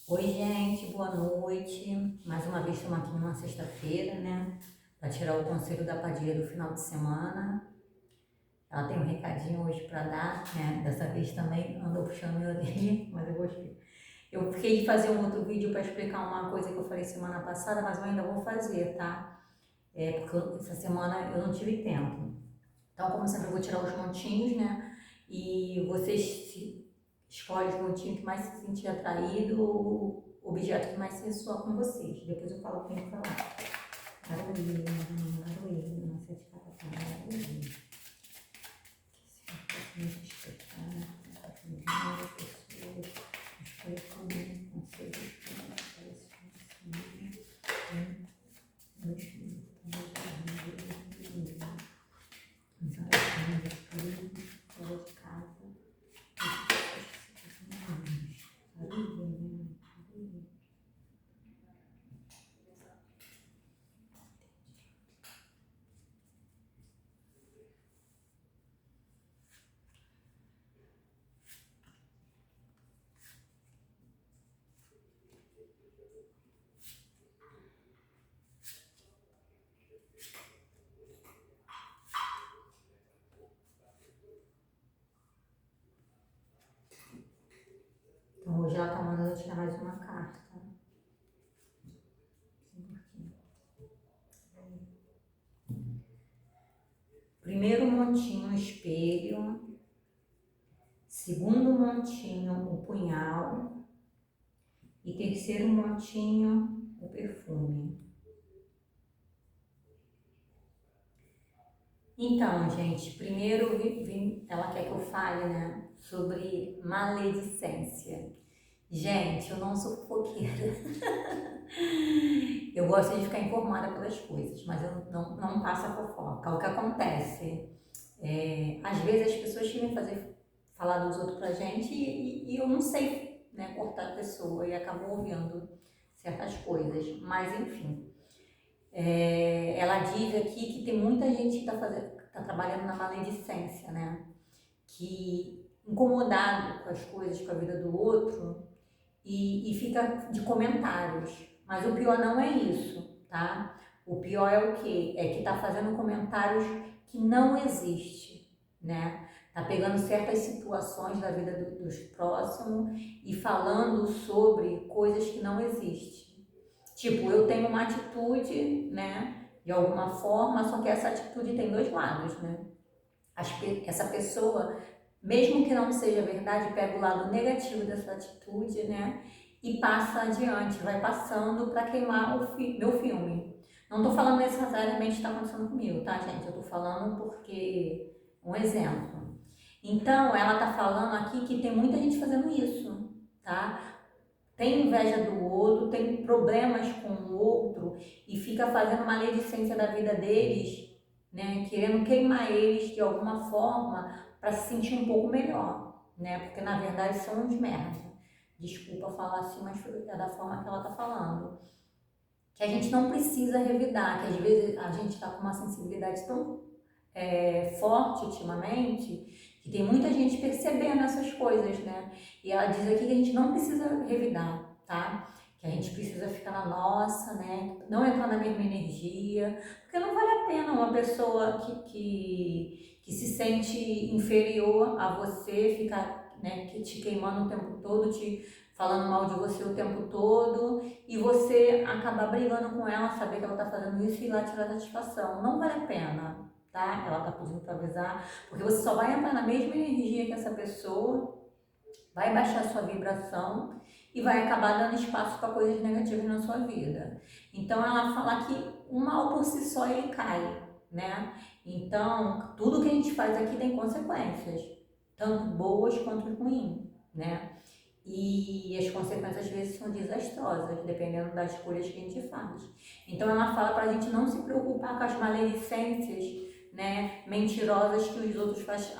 Oi, gente, boa noite. Mais uma vez estamos aqui numa sexta-feira, né? Para tirar o conselho da Padilha do final de semana. Ela tem um recadinho hoje para dar, né? Dessa vez também andou puxando meu orelha, mas eu gostei. Eu fiquei de fazer um outro vídeo para explicar uma coisa que eu falei semana passada, mas eu ainda vou fazer, tá? Porque essa semana eu não tive tempo. Então, como sempre, eu vou tirar os montinhos, né? E escolhem os montinhos que mais se sentir atraído, o objeto que mais se ressoa com vocês. Depois eu falo quem falar. Aroína, Aroína, não sei de cada palavra, Aroína. Que se respeitar, primeira pessoa, respeito, conselhos, meus filhos, fora de casa. Então hoje ela está mandando tirar mais uma carta. Primeiro montinho, espelho. Segundo montinho, o punhal. E terceiro montinho, o perfume. Então, gente, primeiro ela quer que eu fale, né, sobre maledicência. Gente, eu não sou fofoqueira. Eu gosto de ficar informada pelas coisas, mas eu não passo a fofoca. O que acontece? Às vezes as pessoas querem falar dos outros pra gente e eu não sei, né, cortar a pessoa e acabo ouvindo certas coisas. Mas, enfim. Ela diz aqui que tem muita gente que tá trabalhando na maledicência, né? Que incomodado com as coisas, com a vida do outro e fica de comentários. Mas o pior não é isso, tá? O pior é o quê? É que tá fazendo comentários que não existe, né? Tá pegando certas situações da vida dos próximos e falando sobre coisas que não existem. Tipo, eu tenho uma atitude, né, de alguma forma, só que essa atitude tem dois lados, né? Essa pessoa, mesmo que não seja verdade, pega o lado negativo dessa atitude, né, e passa adiante, vai passando para queimar meu filme. Não tô falando necessariamente que está acontecendo comigo, tá, gente? Eu tô falando porque, um exemplo. Então, ela tá falando aqui que tem muita gente fazendo isso, tá? Tem inveja do outro, tem problemas com o outro e fica fazendo maledicência da vida deles, né? Querendo queimar eles de alguma forma para se sentir um pouco melhor, né? Porque na verdade são uns merda. Desculpa falar assim, mas é da forma que ela tá falando. Que a gente não precisa revidar, que às vezes a gente tá com uma sensibilidade tão forte ultimamente, que tem muita gente percebendo essas coisas, né? E ela diz aqui que a gente não precisa revidar, tá? Que a gente precisa ficar na nossa, né? Não entrar na mesma energia, porque não vale a pena uma pessoa que se sente inferior a você ficar, né, te queimando o tempo todo, te falando mal de você o tempo todo, e você acabar brigando com ela, saber que ela tá fazendo isso e ir lá tirar satisfação. Não vale a pena, tá? Ela tá pedindo para avisar, porque você só vai entrar na mesma energia que essa pessoa, vai baixar sua vibração e vai acabar dando espaço para coisas negativas na sua vida. Então ela fala que um mal por si só ele cai, né? Então tudo que a gente faz aqui tem consequências, tanto boas quanto ruins, né? E as consequências às vezes são desastrosas, dependendo das escolhas que a gente faz. Então ela fala para a gente não se preocupar com as maledicências, né, mentirosas que os outros fazem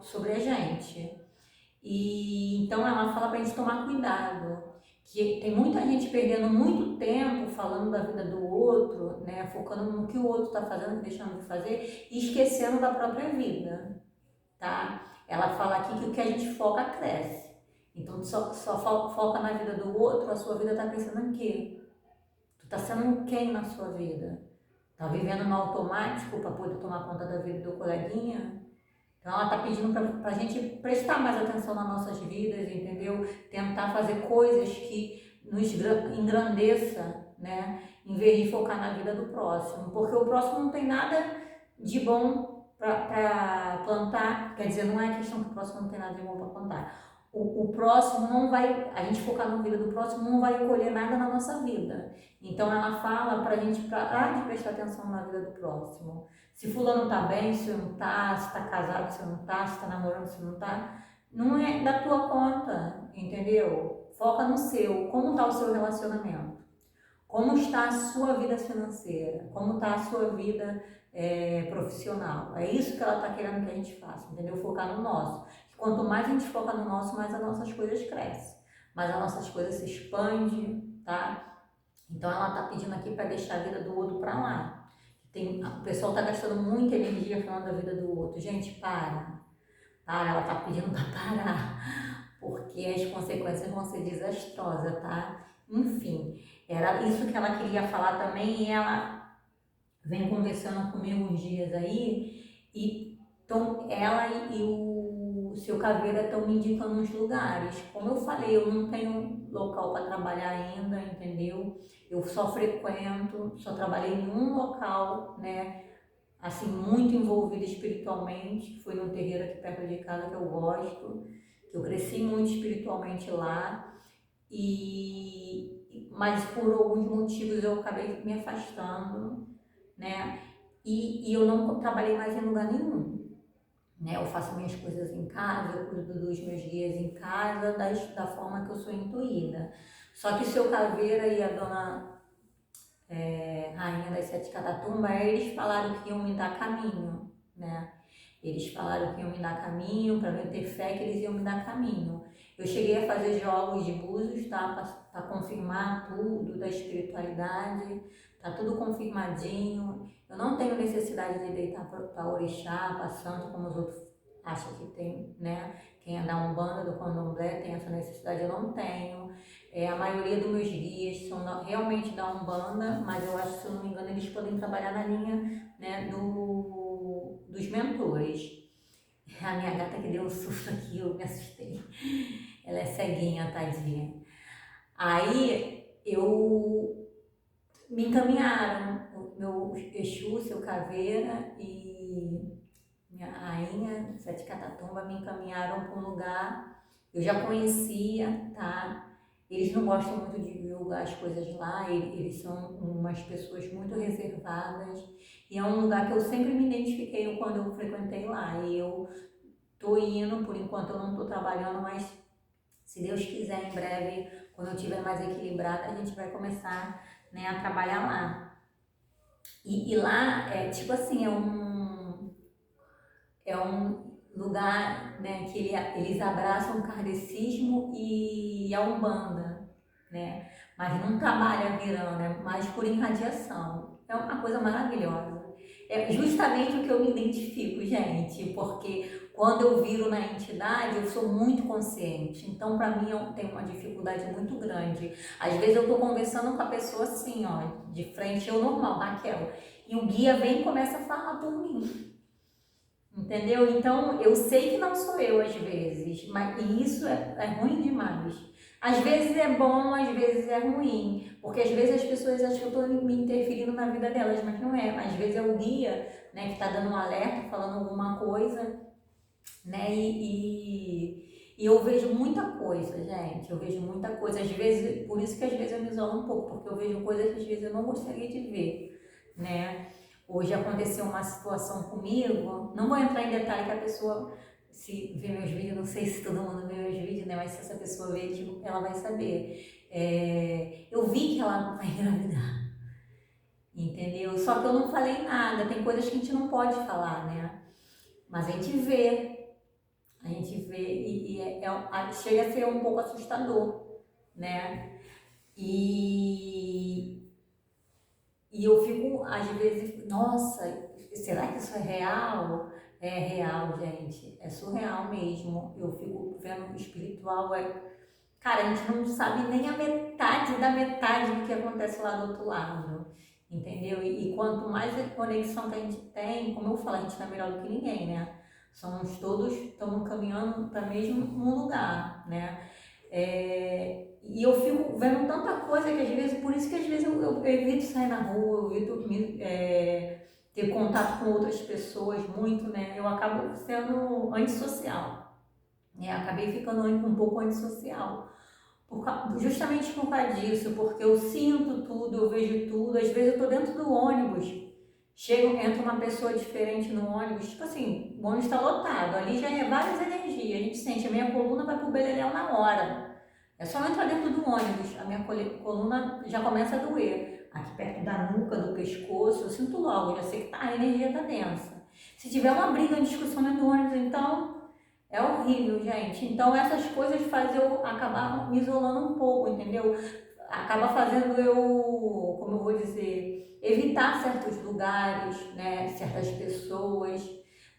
sobre a gente. E então ela fala para a gente tomar cuidado, que tem muita gente perdendo muito tempo falando da vida do outro, né, focando no que o outro está fazendo, deixando de fazer e esquecendo da própria vida, tá? Ela fala aqui que o que a gente foca cresce. Então tu só foca na vida do outro, a sua vida está pensando em quê? Tu está sendo quem na sua vida? Tá vivendo no automático para poder tomar conta da vida do coleguinha? Então ela está pedindo para a gente prestar mais atenção nas nossas vidas, entendeu? Tentar fazer coisas que nos engrandeça, né? Em vez de focar na vida do próximo. Porque o próximo não tem nada de bom para plantar. Quer dizer, não é questão que o próximo não tem nada de bom para plantar. O próximo não vai, a gente focar na vida do próximo não vai colher nada na nossa vida. Então ela fala para a gente parar de prestar atenção na vida do próximo. Se fulano tá bem, se não tá, se tá casado, se não tá, se tá namorando, se não tá, não é da tua conta, entendeu? Foca no seu, como tá o seu relacionamento, como está a sua vida financeira, como tá a sua vida profissional. É isso que ela tá querendo que a gente faça, entendeu? Focar no nosso. Quanto mais a gente foca no nosso, mais as nossas coisas crescem, mais as nossas coisas se expandem, tá? Então ela tá pedindo aqui para deixar a vida do outro para lá. O pessoal está gastando muita energia falando da vida do outro. Gente, para, ela está pedindo para parar, porque as consequências vão ser desastrosas, tá? Enfim, era isso que ela queria falar também e ela vem conversando comigo uns dias aí e então, ela e o seu Caveira estão me indicando uns lugares. Como eu falei, eu não tenho local para trabalhar ainda, entendeu? Eu só frequento, só trabalhei em um local, né? Assim, muito envolvida espiritualmente. Fui num terreiro aqui perto de casa que eu gosto, que eu cresci muito espiritualmente lá. Mas por alguns motivos eu acabei me afastando, né? E eu não trabalhei mais em lugar nenhum. Né? Eu faço minhas coisas em casa, eu cuido dos meus guias em casa, da forma que eu sou intuída. Só que o seu Caveira e a dona Rainha das Sete Catatumba, eles falaram que iam me dar caminho, né? Eles falaram que iam me dar caminho, para eu ter fé que eles iam me dar caminho. Eu cheguei a fazer jogos de búzios, tá? Para confirmar tudo da espiritualidade, tá tudo confirmadinho. Eu não tenho necessidade de deitar para orixá, para santo, como os outros acham que tem, né? Quem é da Umbanda, do Candomblé, tem essa necessidade, eu não tenho. A maioria dos meus guias são realmente da Umbanda, mas eu acho que, se eu não me engano, eles podem trabalhar na linha, né, dos mentores. A minha gata que deu um susto aqui, eu me assustei. Ela é ceguinha, tadinha. Aí me encaminharam, o meu Exu, seu Caveira e minha rainha, Sete Catatumba, me encaminharam para um lugar. Eu já conhecia, tá? Eles não gostam muito de divulgar as coisas lá, eles são umas pessoas muito reservadas. E é um lugar que eu sempre me identifiquei quando eu frequentei lá. E eu tô indo, por enquanto eu não tô trabalhando, mas se Deus quiser, em breve, quando eu estiver mais equilibrada, a gente vai começar, né, a trabalhar lá. E lá, tipo assim, é um lugar, né, que eles abraçam o kardecismo e a Umbanda, né? Mas não trabalha virando, é mais por irradiação. É uma coisa maravilhosa. É justamente o que eu me identifico, gente, porque quando eu viro na entidade, eu sou muito consciente. Então, para mim, eu tenho uma dificuldade muito grande. Às vezes eu tô conversando com a pessoa assim, ó, de frente, eu normal, Raquel, e o guia vem e começa a falar por mim. Entendeu? Então, eu sei que não sou eu às vezes, mas e isso é ruim demais. Às vezes é bom, às vezes é ruim, porque às vezes as pessoas acham que eu estou me interferindo na vida delas, mas não é. Às vezes é o guia, né, que está dando um alerta, falando alguma coisa, né, e eu vejo muita coisa, gente, eu vejo muita coisa. Às vezes, por isso que às vezes eu me isolo um pouco, porque eu vejo coisas que às vezes eu não gostaria de ver, né. Hoje aconteceu uma situação comigo, não vou entrar em detalhe que a pessoa, se vê meus vídeos, não sei se todo mundo vê meus vídeos, né? Mas se essa pessoa ver, tipo, ela vai saber. Eu vi que ela vai engravidar, entendeu? Só que eu não falei nada, tem coisas que a gente não pode falar, né? Mas a gente vê chega a ser um pouco assustador, né? E eu fico, às vezes, nossa, será que isso é real? É real, gente. É surreal mesmo. Eu fico vendo o espiritual. Cara, a gente não sabe nem a metade do que acontece lá do outro lado. Entendeu? E quanto mais conexão que a gente tem, como eu falo, a gente tá melhor do que ninguém, né? Somos todos, estamos caminhando para mesmo um lugar, né? E eu fico vendo tanta coisa que às vezes, por isso que às vezes eu evito sair na rua, eu evito ter contato com outras pessoas muito, né? Eu acabo sendo antissocial, né? Acabei ficando um pouco antissocial, justamente por causa disso, porque eu sinto tudo, eu vejo tudo. Às vezes eu tô dentro do ônibus, entra uma pessoa diferente no ônibus, tipo assim, o ônibus está lotado, ali já é várias energias, a gente sente, a minha coluna vai pro beleléu na hora. É só eu entrar dentro do ônibus, a minha coluna já começa a doer. Aqui perto da nuca, do pescoço, eu sinto logo, já sei que a energia tá densa. Se tiver uma briga, uma discussão dentro do ônibus, então é horrível, gente. Então essas coisas fazem eu acabar me isolando um pouco, entendeu? Acaba fazendo eu, como eu vou dizer, evitar certos lugares, né, certas pessoas.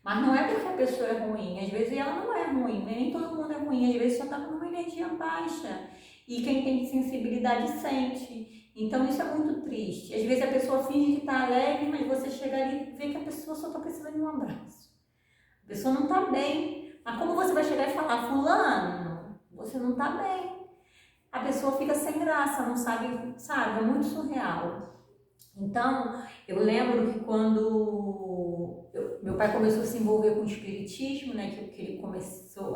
Mas não é porque a pessoa é ruim, às vezes ela não é ruim, né? Nem todo mundo é ruim, às vezes só está com uma energia baixa. E quem tem sensibilidade sente. Então isso é muito triste. Às vezes a pessoa finge que está alegre, mas você chega ali e vê que a pessoa só está precisando de um abraço. A pessoa não está bem. Mas como você vai chegar e falar, fulano, você não está bem? A pessoa fica sem graça, não sabe, é muito surreal. Então, eu lembro que quando meu pai começou a se envolver com o espiritismo, né, que ele começou.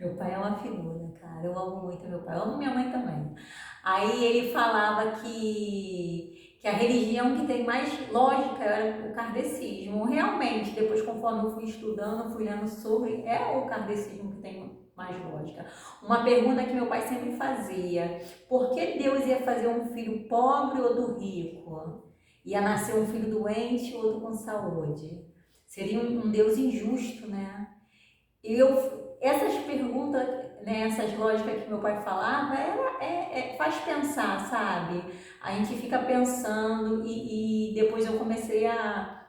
Meu pai é uma figura, cara, eu amo muito meu pai, eu amo minha mãe também. Aí ele falava que a religião que tem mais lógica era o kardecismo. Realmente, depois, conforme eu fui estudando, fui lendo sobre, é o kardecismo que tem mais lógica. Uma pergunta que meu pai sempre fazia: por que Deus ia fazer um filho pobre ou do rico? Ia nascer um filho doente ou outro com saúde? Seria um Deus injusto, né? Essas perguntas, né, essas lógicas que meu pai falava, faz pensar, sabe? A gente fica pensando e depois eu comecei a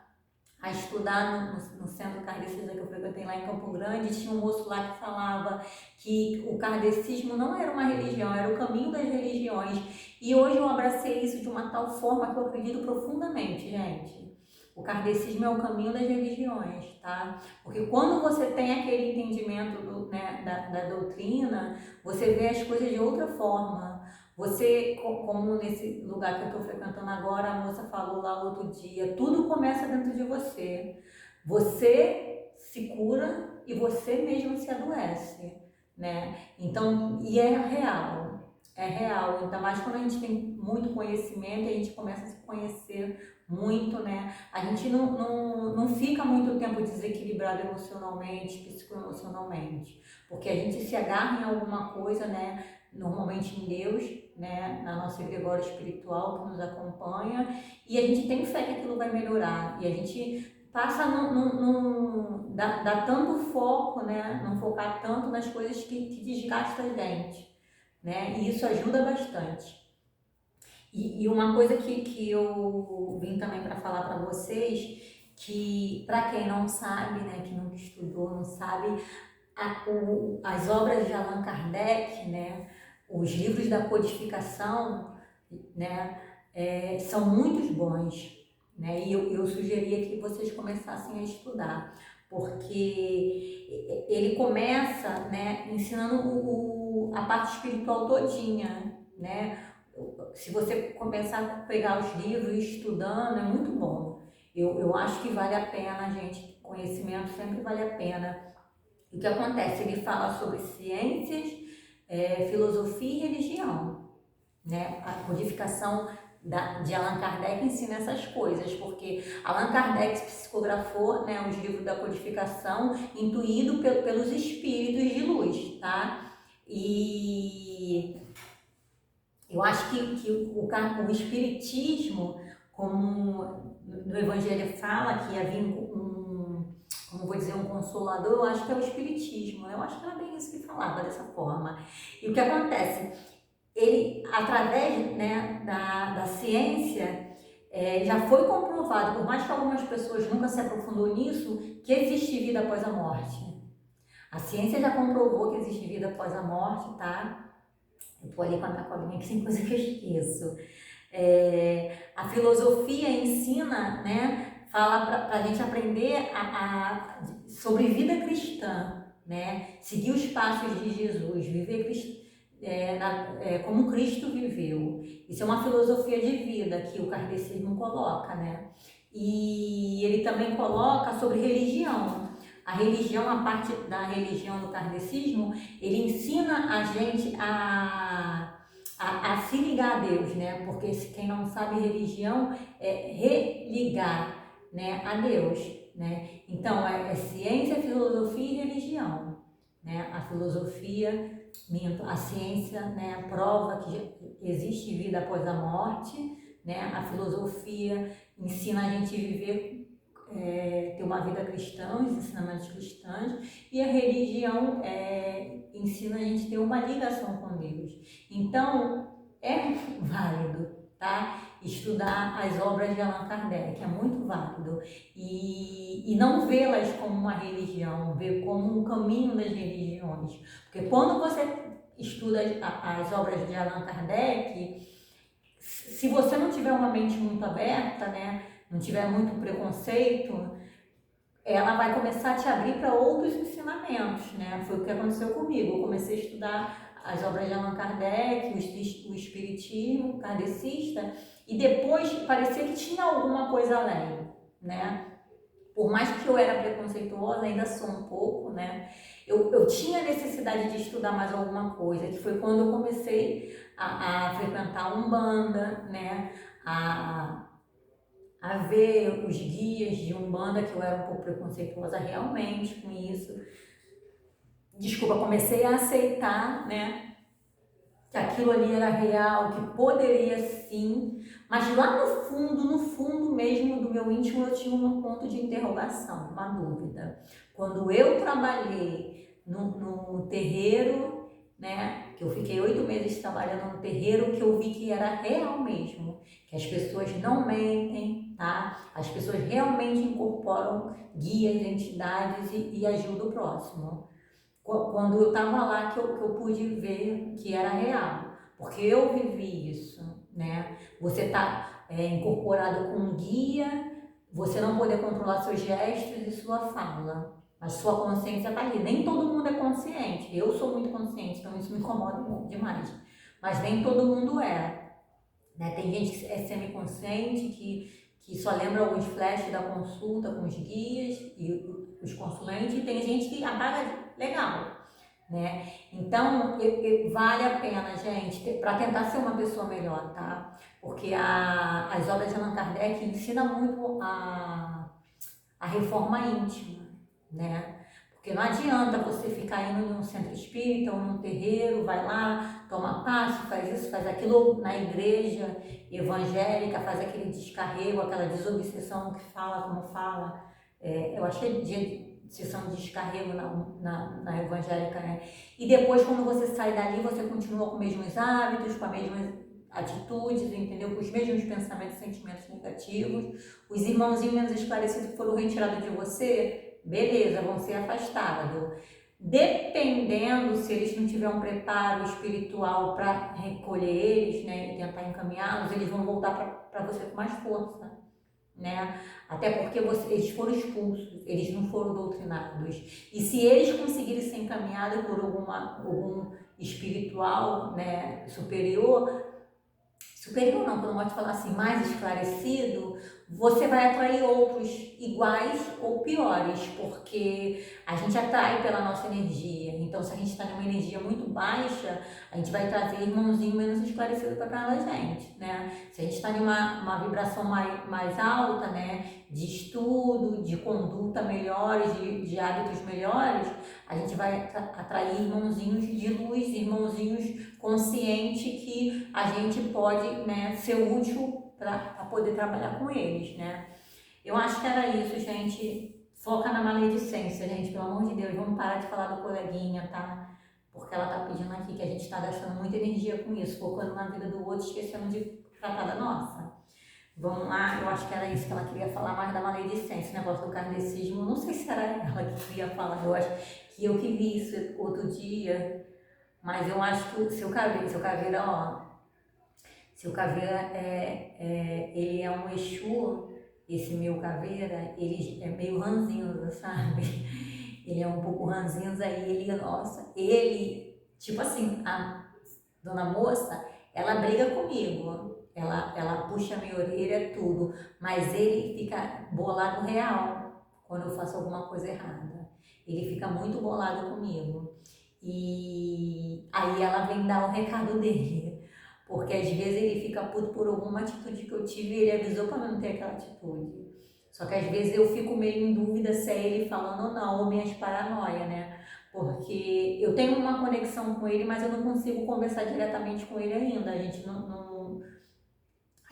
estudar no centro kardecista que eu frequentei lá em Campo Grande. Tinha um moço lá que falava que o kardecismo não era uma religião, era o caminho das religiões. E hoje eu abracei isso de uma tal forma que eu acredito profundamente, gente. O kardecismo é o caminho das religiões, tá? Porque quando você tem aquele entendimento né, da doutrina, você vê as coisas de outra forma. Você, como nesse lugar que eu estou frequentando agora, a moça falou lá outro dia, tudo começa dentro de você. Você se cura e você mesmo se adoece, né? Então, e é real, ainda mais quando a gente tem muito conhecimento e a gente começa a se conhecer muito, né? A gente não fica muito tempo desequilibrado emocionalmente, psicoemocionalmente, porque a gente se agarra em alguma coisa, né? Normalmente em Deus, né? Na nossa egregória espiritual que nos acompanha, e a gente tem fé que aquilo vai melhorar, e a gente passa dá tanto foco, né? Não focar tanto nas coisas que desgastam a gente, né? E isso ajuda bastante. E uma coisa que eu vim também para falar para vocês, que para quem não sabe, né, que nunca estudou, não sabe, as obras de Allan Kardec, né, os livros da codificação, né, são muito bons, né, e eu sugeria que vocês começassem a estudar, porque ele começa, né, ensinando a parte espiritual todinha, né. Se você começar a pegar os livros e estudando, é muito bom. Eu acho que vale a pena, gente. Conhecimento sempre vale a pena. E o que acontece? Ele fala sobre ciências, filosofia e religião, né? A codificação de Allan Kardec ensina essas coisas, porque Allan Kardec psicografou, né, os livros da codificação intuído pelos espíritos de luz, tá? E eu acho que o espiritismo, como no Evangelho fala que havia como vou dizer, um consolador, eu acho que é o espiritismo, né? Eu acho que era bem isso que falava dessa forma. E o que acontece? Ele, através, né, da ciência, já foi comprovado, por mais que algumas pessoas nunca se aprofundou nisso, que existe vida após a morte. A ciência já comprovou que existe vida após a morte, tá? Eu tô ali com a minha colinha que tem coisa que eu esqueço. A filosofia ensina, né? Fala para a gente aprender sobre vida cristã, né? Seguir os passos de Jesus, viver como Cristo viveu. Isso é uma filosofia de vida que o kardecismo coloca, né? E ele também coloca sobre religião. A religião, a parte da religião do kardecismo, ele ensina a gente a se ligar a Deus, né? Porque quem não sabe, religião é religar, né, a Deus, né? Então, é ciência, filosofia e religião, né? A filosofia, a ciência, né, prova que existe vida após a morte, né? A filosofia ensina a gente a viver, ter uma vida cristã, os ensinamentos cristãos, e a religião ensina a gente a ter uma ligação com Deus. Então, é válido, tá? Estudar as obras de Allan Kardec, é muito válido. E não vê-las como uma religião, ver como um caminho das religiões. Porque quando você estuda as obras de Allan Kardec, se você não tiver uma mente muito aberta, né, não tiver muito preconceito, ela vai começar a te abrir para outros ensinamentos, né? Foi o que aconteceu comigo. Eu comecei a estudar as obras de Allan Kardec, o espiritismo kardecista, e depois parecia que tinha alguma coisa além, né? Por mais que eu era preconceituosa, ainda sou um pouco, né? Eu tinha necessidade de estudar mais alguma coisa, que foi quando eu comecei a frequentar a Umbanda, né? A ver os guias de Umbanda, que eu era um pouco preconceituosa realmente com isso. Desculpa, comecei a aceitar, né, que aquilo ali era real, que poderia sim, mas lá no fundo mesmo do meu íntimo eu tinha um ponto de interrogação, uma dúvida. Quando eu trabalhei no terreiro, né, que eu fiquei 8 meses trabalhando no terreiro, que eu vi que era real mesmo, que as pessoas não mentem, tá? As pessoas realmente incorporam guias, entidades e ajudam o próximo. Quando eu estava lá que eu pude ver que era real, porque eu vivi isso, né? Você está incorporado com um guia, você não poder controlar seus gestos e sua fala, mas sua consciência está ali. Nem todo mundo é consciente, eu sou muito consciente, então isso me incomoda demais, mas nem todo mundo é, né? Tem gente que é semiconsciente, que só lembra alguns flashes da consulta com os guias e os consulentes, e tem gente que apaga legal, né? Então, vale a pena, gente, para tentar ser uma pessoa melhor, tá? Porque as obras de Allan Kardec ensinam muito a reforma íntima, né? Porque não adianta você ficar indo num centro espírita ou num terreiro, vai lá, toma passe, faz isso, faz aquilo, na igreja evangélica, faz aquele descarrego, aquela desobsessão que fala como fala. Eu acho que é dia sessão de descarrego na evangélica, né? E depois, quando você sai dali, você continua com os mesmos hábitos, com as mesmas atitudes, entendeu? Com os mesmos pensamentos e sentimentos negativos. Os irmãozinhos menos esclarecidos que foram retirados de você, beleza, vão ser afastados. Dependendo se eles não tiverem um preparo espiritual para recolher eles, né, e tentar encaminhá-los, eles vão voltar para você com mais força, né? Até porque eles foram expulsos, eles não foram doutrinados. E se eles conseguirem ser encaminhados por algum espiritual, né, superior não, que eu não gosto de falar assim, mais esclarecido, você vai atrair outros iguais ou piores, porque a gente atrai pela nossa energia. Então, se a gente está numa energia muito baixa, a gente vai trazer irmãozinho menos esclarecido para a gente, né? Se a gente está em uma vibração mais alta, né, de estudo, de conduta melhores, de hábitos melhores, a gente vai atrair irmãozinhos de luz, irmãozinhos conscientes que a gente pode, né, ser útil para poder trabalhar com eles, né? Eu acho que era isso, gente. Foca na maledicência, gente, pelo amor de Deus. Vamos parar de falar do coleguinha, tá? Porque ela tá pedindo aqui que a gente tá gastando muita energia com isso, focando na vida do outro, esquecendo de tratar da nossa. Vamos lá, eu acho que era isso que ela queria falar mais da maledicência, o negócio do kardecismo. Não sei se era ela que queria falar, eu acho que eu que vi isso outro dia, mas eu acho que o seu caveira, ó, seu caveira ele é um Exu, esse meu caveira, ele é meio ranzinza, sabe? Ele é um pouco ranzinza aí, ele, nossa, ele, tipo assim, a dona moça, ela briga comigo, ela puxa minha orelha, tudo, mas ele fica bolado real quando eu faço alguma coisa errada. Ele fica muito bolado comigo. E aí ela vem dar o recado dele, porque às vezes ele fica puto por alguma atitude que eu tive e ele avisou para não ter aquela atitude. Só que às vezes eu fico meio em dúvida se é ele falando ou não, ou minhas paranoia, né? Porque eu tenho uma conexão com ele, mas eu não consigo conversar diretamente com ele ainda. A gente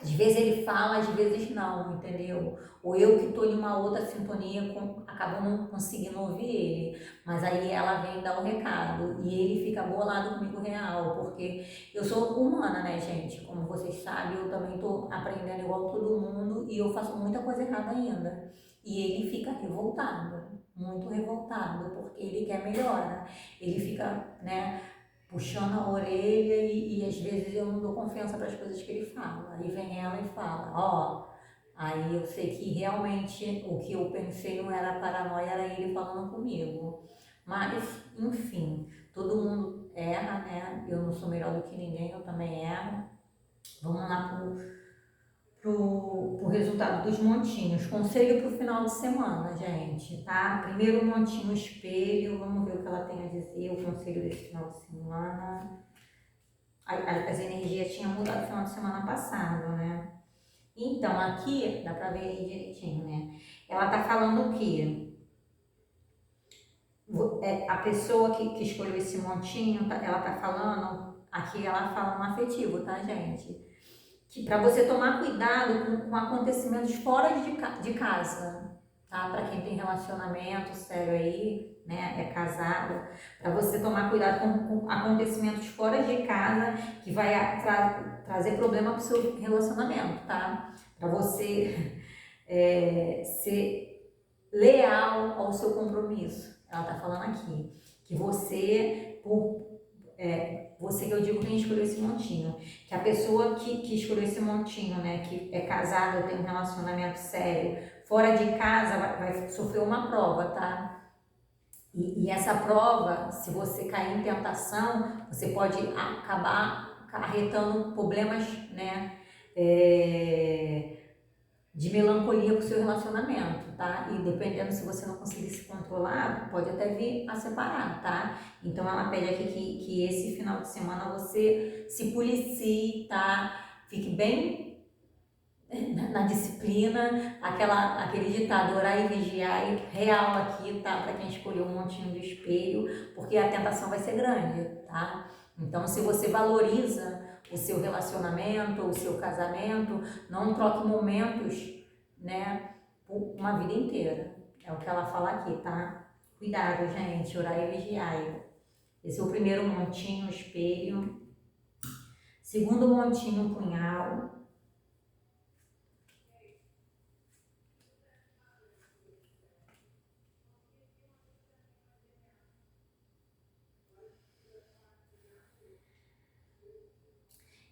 às vezes ele fala, às vezes não, entendeu? Ou eu que estou em uma outra sintonia, acabo não conseguindo ouvir ele. Mas aí ela vem dar o recado e ele fica bolado comigo real, porque eu sou humana, né, gente? Como vocês sabem, eu também estou aprendendo igual todo mundo e eu faço muita coisa errada ainda. E ele fica revoltado, muito revoltado, porque ele quer melhora. Ele fica, né? Puxando a orelha e às vezes eu não dou confiança para as coisas que ele fala. Aí vem ela e fala, ó, aí eu sei que realmente o que eu pensei não era paranoia, era ele falando comigo. Mas, enfim, todo mundo erra, né? Eu não sou melhor do que ninguém, eu também erro. Vamos lá pro resultado dos montinhos. Conselho pro final de semana, gente, tá? Primeiro montinho espelho, vamos ver o que ela tem a dizer, o conselho desse final de semana. As energias tinham mudado no final de semana passado, né? Então, aqui, dá pra ver aí direitinho, né? Ela tá falando o quê? A pessoa que escolheu esse montinho, ela tá falando, aqui ela fala no afetivo, tá, gente? Que para você tomar cuidado com acontecimentos fora de casa, tá? Para quem tem relacionamento sério aí, né, é casado, para você tomar cuidado com acontecimentos fora de casa que vai trazer problema para o seu relacionamento, tá? Para você ser leal ao seu compromisso. Ela tá falando aqui que você, você que eu digo quem escolheu esse montinho, que a pessoa que escolheu esse montinho, né, que é casada, tem um relacionamento sério, fora de casa vai sofrer uma prova, tá? E essa prova, se você cair em tentação, você pode acabar acarretando problemas, né, de melancolia para o seu relacionamento, tá? E dependendo se você não conseguir se controlar, pode até vir a separar, tá? Então ela pede aqui que esse final de semana você se policie, tá? Fique bem na disciplina, aquele ditado, orar e vigiar, real aqui, tá? Para quem escolheu um montinho do espelho, porque a tentação vai ser grande, tá? Então, se você valoriza o seu relacionamento, o seu casamento, não troque momentos, né, por uma vida inteira. É o que ela fala aqui, tá? Cuidado, gente, orar e vigiar. Esse é o primeiro montinho, espelho. Segundo montinho, punhal.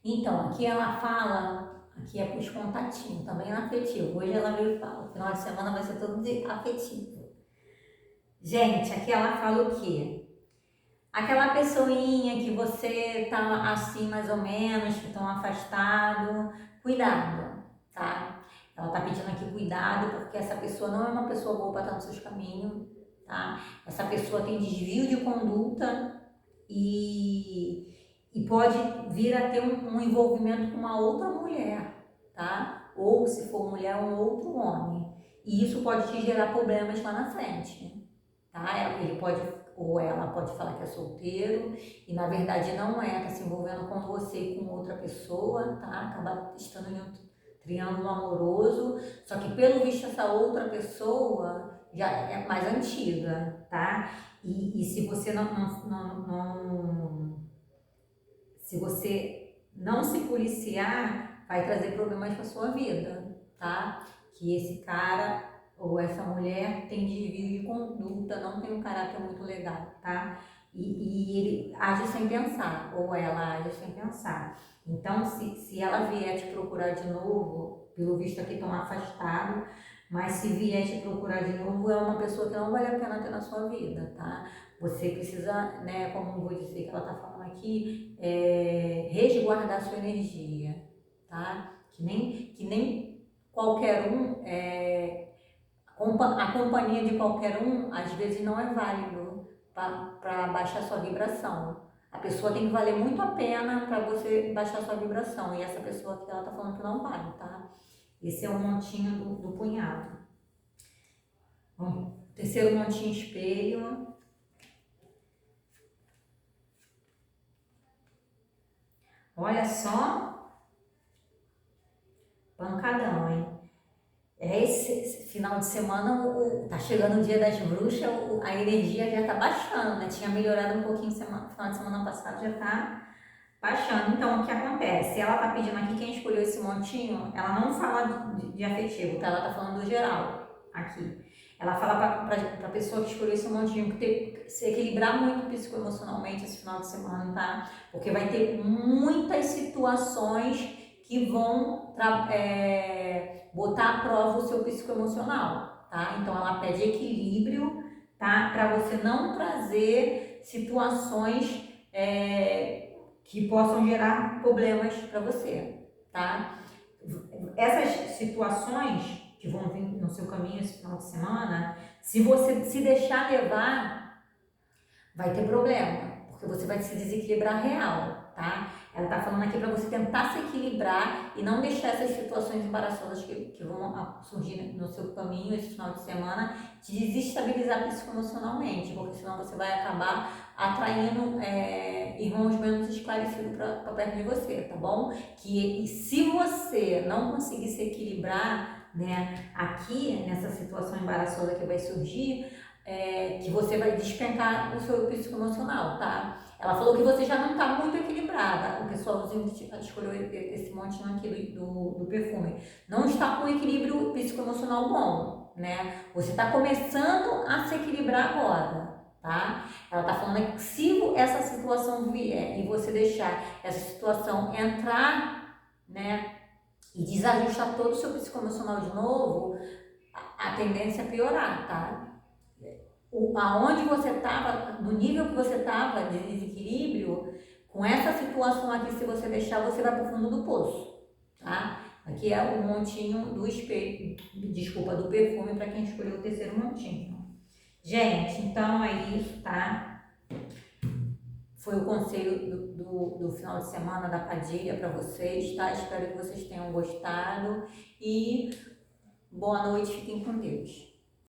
Então, aqui ela fala, aqui é para os contatinhos, também é afetivo. Hoje ela veio e fala, final de semana vai ser todo de afetivo. Gente, aqui ela fala o quê? Aquela pessoinha que você tá assim mais ou menos, que estão afastado, cuidado, tá? Ela tá pedindo aqui cuidado porque essa pessoa não é uma pessoa boa para estar nos seus caminhos, tá? Essa pessoa tem desvio de conduta e pode vir a ter um envolvimento com uma outra mulher, tá? Ou se for mulher, um outro homem. E isso pode te gerar problemas lá na frente, tá? Ele pode, ou ela pode falar que é solteiro e na verdade não é, tá se envolvendo com você e com outra pessoa, tá? Acaba estando em um triângulo amoroso, só que pelo visto essa outra pessoa já é mais antiga, tá? E se você se você não se policiar, vai trazer problemas para sua vida, tá? Que esse cara ou essa mulher tem desvio de conduta, não tem um caráter muito legal, tá? E ele age sem pensar, ou ela age sem pensar. Então, se ela vier te procurar de novo, pelo visto aqui estão afastados, mas se vier te procurar de novo, é uma pessoa que não vale a pena ter na sua vida, tá? Você precisa, né, como eu vou dizer que ela tá falando aqui, resguardar sua energia, tá? Que nem qualquer um, a companhia de qualquer um, às vezes não é válido para baixar sua vibração. A pessoa tem que valer muito a pena para você baixar sua vibração. E essa pessoa que ela tá falando que não vale, tá? Esse é o montinho do punhado. Bom, terceiro montinho espelho. Olha só, pancadão, hein? Esse final de semana, tá chegando o dia das bruxas, a energia já tá baixando, né? Tinha melhorado um pouquinho final de semana passado, já tá baixando. Então, o que acontece? Ela tá pedindo aqui, quem escolheu esse montinho, ela não fala de afetivo, tá? Ela tá falando do geral, aqui. Ela fala pra pessoa que escolheu esse montinho, que tem que se equilibrar muito psicoemocionalmente esse final de semana, tá? Porque vai ter muitas situações que vão botar à prova o seu psicoemocional, tá? Então ela pede equilíbrio, tá? Para você não trazer situações que possam gerar problemas para você, tá? Essas situações que vão vir no seu caminho esse final de semana, se você se deixar levar, vai ter problema, porque você vai se desequilibrar real, tá? Ela tá falando aqui para você tentar se equilibrar e não deixar essas situações embaraçosas que vão surgir no seu caminho esse final de semana te desestabilizar psicoemocionalmente, porque senão você vai acabar atraindo irmãos menos esclarecidos para perto de você, tá bom? E se você não conseguir se equilibrar, né, aqui nessa situação embaraçosa que vai surgir, que você vai despencar o seu psicoemocional, tá? Ela falou que você já não está muito equilibrada, o pessoalzinho que escolheu esse montinho aqui do perfume. Não está com um equilíbrio psicoemocional bom, né? Você está começando a se equilibrar agora, tá? Ela está falando que se essa situação vier e você deixar essa situação entrar, né? E desajustar todo o seu psicoemocional de novo, a tendência é piorar, tá? Aonde você estava, no nível que você estava de desequilíbrio, com essa situação aqui, se você deixar, você vai para o fundo do poço, tá? Aqui é o montinho do espelho, desculpa, do perfume para quem escolheu o terceiro montinho. Gente, então é isso, tá? Foi o conselho do final de semana da Padilha para vocês, tá? Espero que vocês tenham gostado e boa noite, fiquem com Deus.